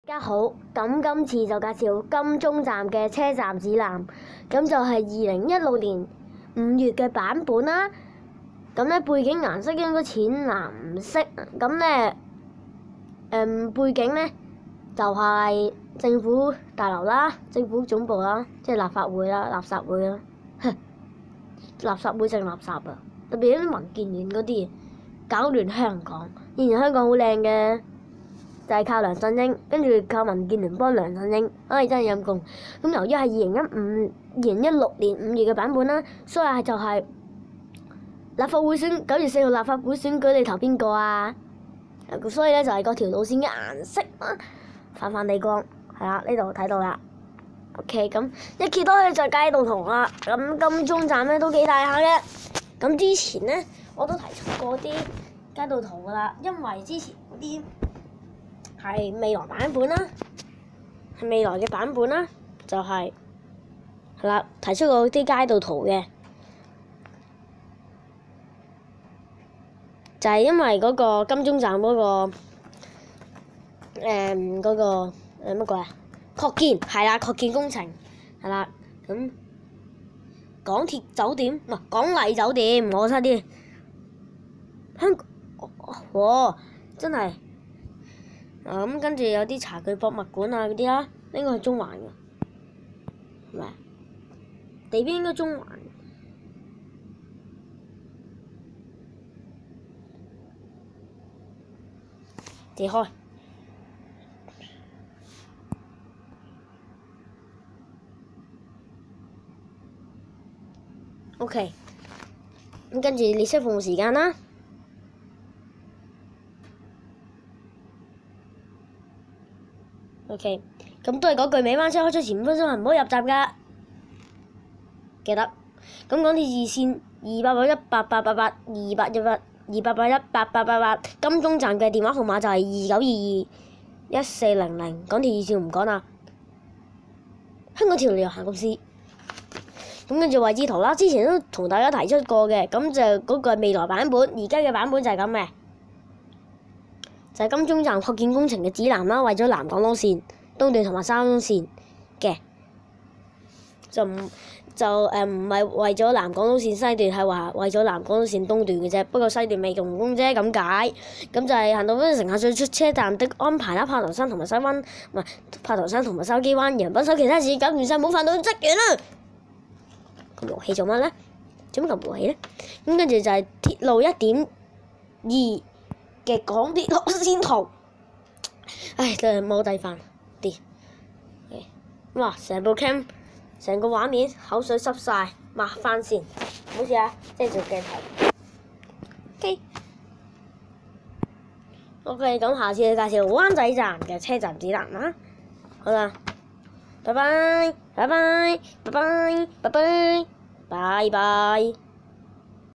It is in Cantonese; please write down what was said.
大家好，咁今次就介紹金鐘站嘅車站指南，咁就係2016年5月嘅版本啦。咁咧背景顏色應該淺藍色，咁咧背景咧就係政府大樓啦、政府總部啦，即係立法會啦、垃圾會啦，垃圾會剩垃圾啊！特別啲民建聯嗰啲，搞亂香港。以前香港好靚嘅。就係靠梁振英，跟住靠民建聯幫梁振英，真係陰公。咁由於係2016年5月嘅版本啦，所以就係立法會9月4號立法會選舉，你投邊個啊？所以咧就係嗰條路線嘅顏色啦，泛地光，係啦，呢度睇到啦。OK， 咁一揭開就係街道圖啦。咁金鐘站咧都幾大下嘅。咁之前咧我都提出過啲街道圖噶啦，因為之前嗰啲係未來版本啦，係未來嘅版本啦，就係啦，提出過啲街道圖嘅，就係因為嗰個金鐘站嗰個乜鬼啊？擴建係啦，擴建工程係啦，咁港鐵酒店唔係港麗酒店，我差啲香港，真係。咁跟住有啲茶具博物館啊嗰啲啦，應該係中環嘅，係咪？地邊應該中環。借開。OK， 咁跟住列車服務時間啦。OK， 咁都係嗰句，尾班車開出前5分鐘係唔好入閘㗎，記得。咁港鐵熱線2881888828818888，金鐘站嘅電話號碼就係29221400，港鐵熱線唔講啦。香港鐵路有限公司。咁跟住位置圖啦，之前都同大家提出過嘅，咁就嗰個係未來版本，而家嘅版本就係咁嘅。就係金鐘站擴建工程嘅指南啦，為咗南港島線、東段同埋沙中線嘅，就唔係為咗南港島線西段，係話為咗南港島線東段嘅啫。不過西段未動工啫，咁解。咁就係行動分乘客進出車站的安排啦。炮台山同埋筲箕灣、洋濱手其他市搞完晒，冇煩到職員啦。咁和氣做乜咧？做乜咁和氣咧？咁跟住就係鐵路1.2嘅港鐵路線圖，唉，真係冇底飯啲。哇！成部 cam， 成個畫面口水濕晒，抹翻先，好似啊，遮住鏡頭。OK， 咁下次去介紹灣仔站嘅車站指南啦。好啦，拜拜，拜拜，拜拜，拜拜，拜拜。